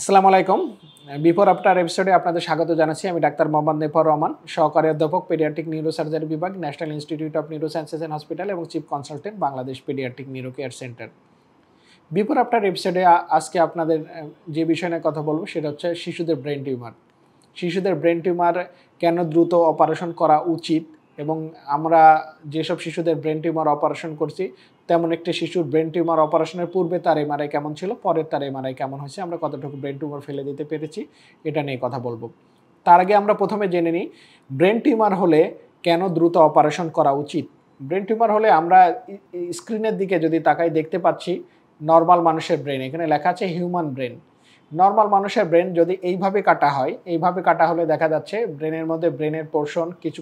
আসসালামু আলাইকুম। Before after এপিসোডে আপনাদের স্বাগত জানাচ্ছি। আমি ডাক্তার মোহাম্মদ নেফর রহমান, সহকারী অধ্যাপক পেডিয়াট্রিক নিউরোসার্জারি বিভাগ, national institute of neurosciences and hospital এবং chief consultant Bangladesh pediatric neuro care centre. Before after এপিসোডে আজকে আপনাদের যে বিষয় নিয়ে কথা বলবো সেটা হচ্ছে শিশুদের ব্রেন টিউমার। শিশুদের ব্রেন টিউমার কেন দ্রুত অপারেশন করা উচিত এবং আমরা যেসব শিশুদের ব্রেন টিউমার অপারেশন করছি তেমন একটি শিশুর ব্রেন টিউমার অপারেশনের পূর্বে তার এমআরআই কেমন ছিল, পরের তার এমআরআই কেমন হয়েছে, আমরা কতটুকু ব্রেন টিউমার ফেলে দিতে পেরেছি, এটা নিয়ে কথা বলবো। তার আগে আমরা প্রথমে জেনে নিই ব্রেন টিউমার হলে কেন দ্রুত অপারেশন করা উচিত। ব্রেন টিউমার হলে আমরা স্ক্রিনের দিকে যদি তাকাই দেখতে পাচ্ছি নর্মাল মানুষের ব্রেন, এখানে লেখা আছে হিউম্যান ব্রেন। নর্মাল মানুষের ব্রেন যদি এইভাবে কাটা হয়, এইভাবে কাটা হলে দেখা যাচ্ছে ব্রেনের মধ্যে ব্রেনের পোর্শন কিছু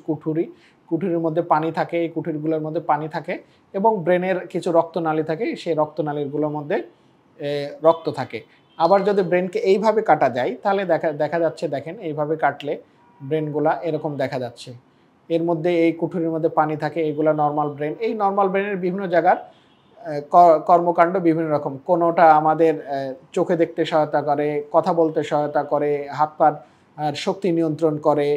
কুঠুরির মধ্যে পানি থাকে, এই কুঠুরিগুলোর মধ্যে পানি থাকে এবং ব্রেনের কিছু রক্তনালী থাকে, সেই রক্তনালীগুলোর মধ্যে রক্ত থাকে। আবার যদি ব্রেনকে এইভাবে কাটা যায় তাহলে দেখা যাচ্ছে, দেখেন এইভাবে কাটলে ব্রেনগুলা এরকম দেখা যাচ্ছে, এর মধ্যে এই কুঠুরির মধ্যে পানি থাকে, এইগুলা নর্মাল ব্রেন। এই নর্মাল ব্রেনের বিভিন্ন জায়গার কর্মকাণ্ড বিভিন্ন রকম। কোনোটা আমাদের চোখে দেখতে সহায়তা করে, কথা বলতে সহায়তা করে, হাত পার শক্তি নিয়ন্ত্রণ করে,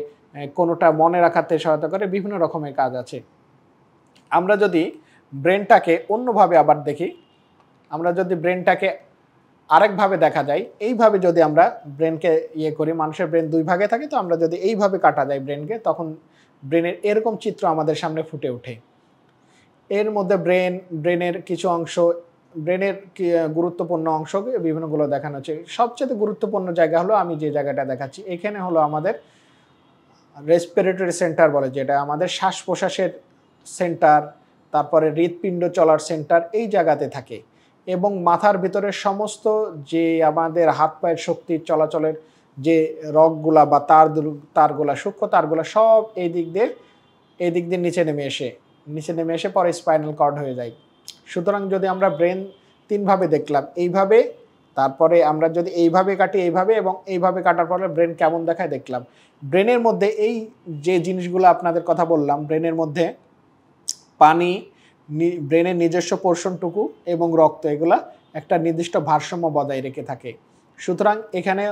কোনোটা মনে রাখাতে সহায়তা করে, বিভিন্ন রকমের কাজ আছে। আমরা যদি ব্রেনটাকে অন্যভাবে আবার দেখি, আমরা যদি ব্রেনটাকে আরেকভাবে দেখা যায়, এইভাবে যদি আমরা ব্রেনকে করি, মানুষের ব্রেন দুই ভাগে থাকে, তো আমরা যদি এইভাবে কাটা যায় ব্রেনকে, তখন ব্রেনের এরকম চিত্র আমাদের সামনে ফুটে ওঠে। এর মধ্যে ব্রেনের কিছু অংশ, ব্রেনের গুরুত্বপূর্ণ অংশ বিভিন্নগুলো দেখানো হচ্ছে। সবচেয়ে গুরুত্বপূর্ণ জায়গা হলো আমি যে জায়গাটা দেখাচ্ছি, এখানে হলো আমাদের রেসপিরেটরি সেন্টার বলে, যেটা আমাদের শ্বাস প্রশ্বাসের সেন্টার, তারপরে হৃৎপিণ্ড চলার সেন্টার এই জায়গাতে থাকে। এবং মাথার ভিতরে সমস্ত যে আমাদের হাত পায়ের শক্তির চলাচলের যে রগগুলা বা তারগুলা, সূক্ষ্ম তারগুলা সব এই দিক দিয়ে নিচে নেমে এসে পরে স্পাইনাল কর্ড হয়ে যায়। সুতরাং যদি আমরা ব্রেন তিনভাবে দেখলাম, এইভাবে, তারপরে আমরা যদি এইভাবে কাটি, এইভাবে এবং এইভাবে কাটার পরে ব্রেন কেমন দেখায় দেখলাম। ব্রেনের মধ্যে এই যে জিনিসগুলো আপনাদের কথা বললাম, ব্রেনের মধ্যে পানি, ব্রেনের নিজস্ব পোর্শনটুকু এবং রক্ত, এগুলা একটা নির্দিষ্ট ভারসাম্য বজায় রেখে থাকে। সুতরাং এখানে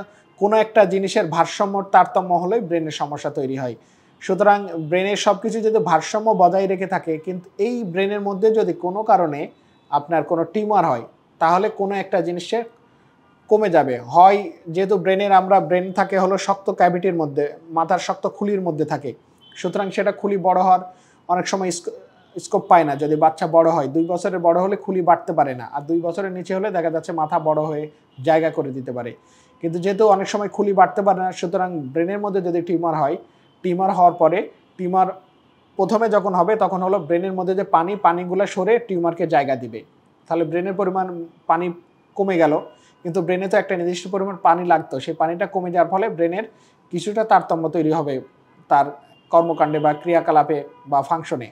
কোনো একটা জিনিসের ভারসাম্য তারতম্য হলে ব্রেনের সমস্যা তৈরি হয়। সুতরাং ব্রেনের সব কিছু যদি ভারসাম্য বজায় রেখে থাকে, কিন্তু এই ব্রেনের মধ্যে যদি কোনো কারণে আপনার কোনো টিউমার হয় তাহলে কোনো একটা জিনিসের কমে যাবে। হয় যেহেতু ব্রেন থাকে হলো শক্ত ক্যাভিটির মধ্যে, মাথার শক্ত খুলির মধ্যে থাকে, সুতরাং সেটা খুলি বড় হওয়ার অনেক সময় স্কোপ পায় না। যদি বাচ্চা বড় হয়, 2 বছরের বড় হলে খুলি বাড়তে পারে না, আর 2 বছরের নিচে হলে দেখা যাচ্ছে মাথা বড় হয়ে জায়গা করে দিতে পারে। কিন্তু যেহেতু অনেক সময় খুলি বাড়তে পারে না, সুতরাং ব্রেনের মধ্যে যদি টিউমার হয়, টিউমার হওয়ার পরে টিউমার প্রথমে যখন হবে তখন হলো ব্রেনের মধ্যে যে পানিগুলো সরে টিউমারকে জায়গা দিবে, তাহলে ব্রেনের পরিমাণ পানি কমে গেল। কিন্তু ব্রেনে তো একটা নির্দিষ্ট পরিমাণ পানি লাগতো, সেই পানিটা কমে যাওয়ার ফলে ব্রেনের কিছুটা তারতম্য তৈরি হবে তার কর্মকাণ্ডে বা ক্রিয়াকলাপে বা ফাংশনে।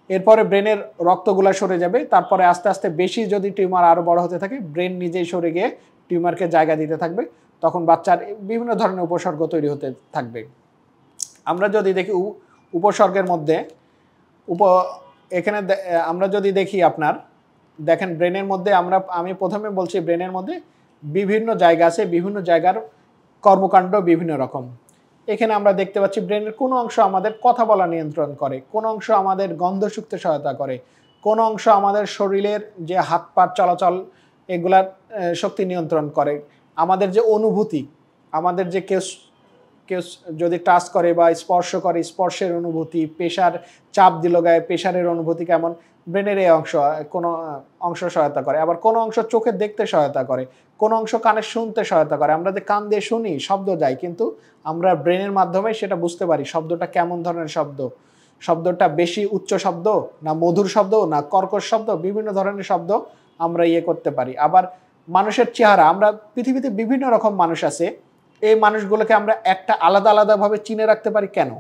এরপরে ব্রেনের রক্তগুলা সরে যাবে, তারপরে আস্তে আস্তে বেশি যদি টিউমার আরও বড় হতে থাকে, ব্রেন নিজেই সরে গিয়ে টিউমারকে জায়গা দিতে থাকবে, তখন বাচ্চার বিভিন্ন ধরনের উপসর্গ তৈরি হতে থাকবে। আমরা যদি দেখি উপসর্গের মধ্যে এখানে আমরা যদি দেখি, আপনার দেখেন ব্রেনের মধ্যে আমি প্রথমে বলছি ব্রেনের মধ্যে বিভিন্ন জায়গা আছে, বিভিন্ন জায়গার কর্মকাণ্ড বিভিন্ন রকম। এখানে আমরা দেখতে পাচ্ছি ব্রেনের কোনো অংশ আমাদের কথা বলা নিয়ন্ত্রণ করে, কোনো অংশ আমাদের গন্ধ শুঁকতে সহায়তা করে, কোনো অংশ আমাদের শরীরের যে হাত পা চলাচল এগুলার শক্তি নিয়ন্ত্রণ করে, আমাদের যে অনুভূতি, আমাদের যে কেউ যদি টাচ করে বা স্পর্শ করে, স্পর্শের অনুভূতি, প্রেশার চাপ দিল গায়ে, প্রেশারের অনুভূতি কেমন, ব্রেনের এই কোনো অংশ সহায়তা করে। আবার কোনো অংশ চোখে দেখতে সহায়তা করে, কোনো অংশ কানে শুনতে সহায়তা করে। আমরা যে কান দিয়ে শুনি, শব্দ যায়, কিন্তু আমরা ব্রেনের মাধ্যমে সেটা বুঝতে পারি শব্দটা কেমন ধরনের শব্দ, শব্দটা বেশি উচ্চ শব্দ না মধুর শব্দ না কর্কশ শব্দ, বিভিন্ন ধরনের শব্দ আমরা করতে পারি। আবার মানুষের চেহারা, আমরা পৃথিবীতে বিভিন্ন রকম মানুষ আছে, এই মানুষগুলোকে আমরা একটা আলাদাভাবে চিনে রাখতে পারি। কেন?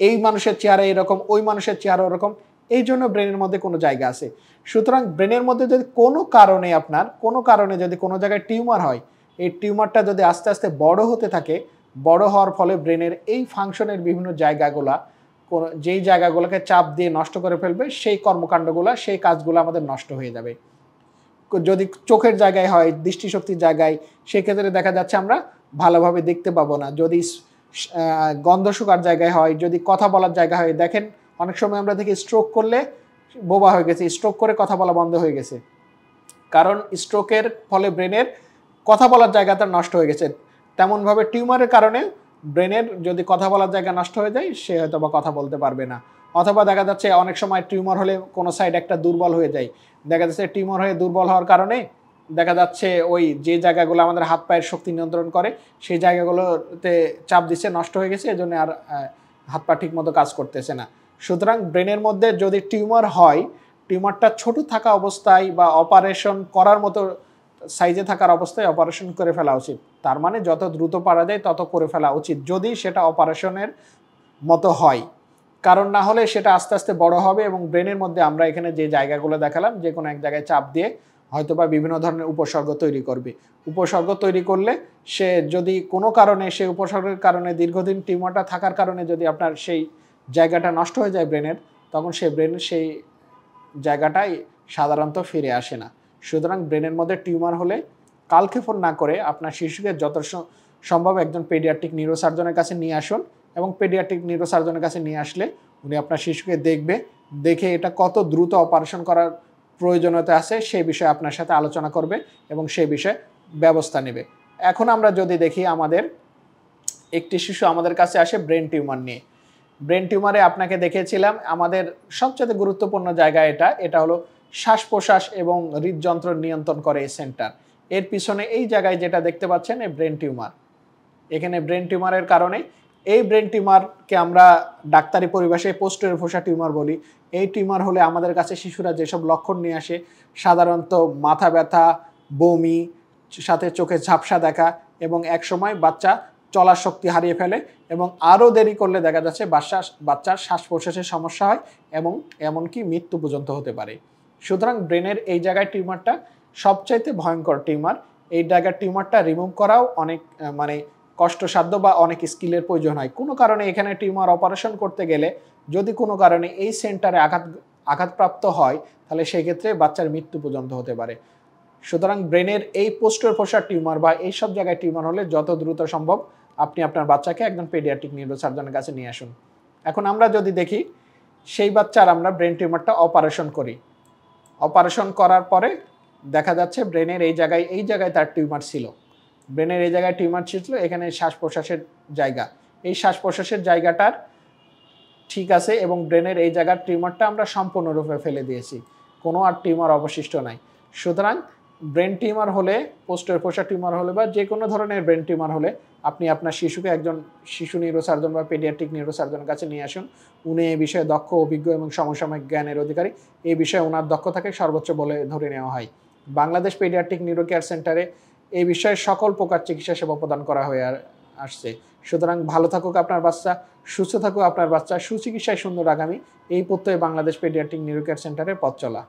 এই মানুষের চেহারা এরকম, ওই মানুষের চেহারা ওরকম, এই জন্য ব্রেনের মধ্যে কোনো জায়গা আছে। সুতরাং ব্রেনের মধ্যে যদি কোনো কারণে যদি কোনো জায়গায় টিউমার হয়, এই টিউমারটা যদি আস্তে আস্তে বড় হতে থাকে, বড় হওয়ার ফলে ব্রেনের এই ফাংশনের বিভিন্ন জায়গাগুলা, যেই জায়গাগুলোকে চাপ দিয়ে নষ্ট করে ফেলবে, সেই কর্মকাণ্ডগুলো, সেই কাজগুলো আমাদের নষ্ট হয়ে যাবে। যদি চোখের জায়গায় হয়, দৃষ্টিশক্তির জায়গায়, সেক্ষেত্রে দেখা যাচ্ছে আমরা ভালোভাবে দেখতে পাবো না। যদি গন্ধ শুকার জায়গায় হয়, যদি কথা বলার জায়গা হয়, দেখেন অনেক সময় আমরা দেখি স্ট্রোক করলে বোবা হয়ে গেছে, স্ট্রোক করে কথা বলা বন্ধ হয়ে গেছে, কারণ স্ট্রোকের ফলে ব্রেনের কথা বলার জায়গাটা নষ্ট হয়ে গেছে। তেমনভাবে টিউমারের কারণে ব্রেনের যদি কথা বলার জায়গা নষ্ট হয়ে যায়, সে হয়তো বা কথা বলতে পারবে না। অথবা দেখা যাচ্ছে অনেক সময় টিউমার হলে কোনো সাইড একটা দুর্বল হয়ে যায়, দেখা যাচ্ছে টিউমার হয়ে দুর্বল হওয়ার কারণে দেখা যাচ্ছে ওই যে জায়গাগুলো আমাদের হাত পায়ের শক্তি নিয়ন্ত্রণ করে সেই জায়গাগুলোতে চাপ দিচ্ছে, নষ্ট হয়ে গেছে, এজন্য আর হাত পা ঠিক মতো কাজ করতেছে না। সুতরাং ব্রেনের মধ্যে যদি টিউমার হয়, টিউমারটা ছোট থাকা অবস্থায় বা অপারেশন করার মতো সাইজে থাকার অবস্থায় অপারেশন করে ফেলা উচিত। তার মানে যত দ্রুত পারা যায় তত করে ফেলা উচিত, যদি সেটা অপারেশনের মতো হয়। কারণ না হলে সেটা আস্তে আস্তে বড় হবে এবং ব্রেনের মধ্যে আমরা এখানে যে জায়গাগুলো দেখালাম, যে কোনো এক জায়গায় চাপ দিয়ে হয়তোবা বিভিন্ন ধরনের উপসর্গ তৈরি করবে। উপসর্গ তৈরি করলে সে যদি কোনো কারণে সেই উপসর্গের কারণে দীর্ঘদিন টিউমারটা থাকার কারণে যদি আপনার সেই জায়গাটা নষ্ট হয়ে যায় ব্রেনের, তখন সেই ব্রেনের সেই জায়গাটাই সাধারণত ফিরে আসে না। সুতরাং ব্রেনের মধ্যে টিউমার হলে কালক্ষেপণ না করে আপনার শিশুকে যত সম্ভব একজন পেডিয়াট্রিক নিউরোসার্জনের কাছে নিয়ে আসুন, এবং পেডিয়াট্রিক নিউরোসার্জনের কাছে নিয়ে আসলে উনি আপনার শিশুকে দেখবে, দেখে এটা কত দ্রুত অপারেশন করার প্রয়োজনীয়তা আছে সেই বিষয়ে আপনার সাথে আলোচনা করবে এবং সেই বিষয়ে ব্যবস্থা নেবে। এখন আমরা যদি দেখি, আমাদের একটি শিশু আমাদের কাছে আসে ব্রেন টিউমার নিয়ে। ব্রেন টিউমারে আপনাকে দেখিয়েছিলাম আমাদের সবচেয়ে গুরুত্বপূর্ণ জায়গা এটা হলো শ্বাস প্রশ্বাস এবং হৃদযন্ত্র নিয়ন্ত্রণ করে এই সেন্টার। এর পিছনে এই জায়গায় যেটা দেখতে পাচ্ছেন এই ব্রেন টিউমার। এখানে ব্রেন টিউমারের কারণে, এই ব্রেন টিউমারকে আমরা ডাক্তারি পরিভাষায় পোস্টেরিয়র ফোসা টিউমার বলি। এই টিউমার হলে আমাদের কাছে শিশুরা যেসব লক্ষণ নিয়ে আসে, সাধারণত মাথা ব্যথা, বমি, সাথে চোখে ঝাপসা দেখা, এবং একসময় বাচ্চা চলার শক্তি হারিয়ে ফেলে, এবং আরও দেরি করলে দেখা যাচ্ছে বাচ্চার শ্বাস প্রশ্বাসের সমস্যা হয় এবং এমনকি মৃত্যু পর্যন্ত হতে পারে। সুতরাং ব্রেনের এই জায়গায় টিউমারটা সবচাইতে ভয়ঙ্কর টিউমার। এই জায়গার টিউমারটা রিমুভ করাও অনেক কষ্টসাধ্য বা অনেক স্কিলের প্রয়োজন হয়। কোনো কারণে এখানে টিউমার অপারেশন করতে গেলে যদি কোনো কারণে এই সেন্টারে আঘাতপ্রাপ্ত হয়, তাহলে সেই ক্ষেত্রে বাচ্চার মৃত্যু পর্যন্ত হতে পারে। সুতরাং ব্রেনের এই পোস্টেরিয়র ফোসা টিউমার বা এই সব জায়গায় টিউমার হলে যত দ্রুত সম্ভব আপনি আপনার বাচ্চাকে একজন পেডিয়াট্রিক নিউরোসার্জনের কাছে নিয়ে আসুন। এখন আমরা যদি দেখি, সেই বাচ্চার আমরা ব্রেন টিউমারটা অপারেশন করি। অপারেশন করার পরে দেখা যাচ্ছে ব্রেনের এই জায়গায় তার টিউমার ছিল। ব্রেনের এই জায়গায় টিউমার ছিল, এখানে শ্বাস প্রশ্বাসের জায়গা, এই শ্বাস প্রশ্বাসের জায়গাটার ঠিক আছে, এবং ব্রেনের এই জায়গার টিউমারটা আমরা সম্পূর্ণরূপে ফেলে দিয়েছি, কোনো আর টিউমার অবশিষ্ট নাই। সুতরাং ব্রেন টিউমার হলে, পোস্টেরিয়র ফোসা টিউমার হলে বা যে কোনো ধরনের ব্রেন টিউমার হলে আপনি আপনার শিশুকে একজন শিশু নিউরোসার্জন বা পেডিয়াট্রিক নিউরোসার্জনের কাছে নিয়ে আসুন। উনি এই বিষয়ে দক্ষ, অভিজ্ঞ এবং সমসাময়িক জ্ঞানের অধিকারী। এই বিষয়ে ওনার দক্ষতাকে সর্বোচ্চ বলে ধরে নেওয়া হয়। বাংলাদেশ পেডিয়াট্রিক নিউরো কেয়ার সেন্টারে এই বিষয়ে সকল প্রকার চিকিৎসা সেবা প্রদান করা হয়ে আসছে। সুতরাং ভালো থাকুক আপনার বাচ্চা, সুস্থ থাকুক আপনার বাচ্চা, সুচিকিৎসায় সুন্দর আগামী, এই প্রত্যয়ে বাংলাদেশ পেডিয়াট্রিক নিউরো কেয়ার সেন্টারের পথ চলা।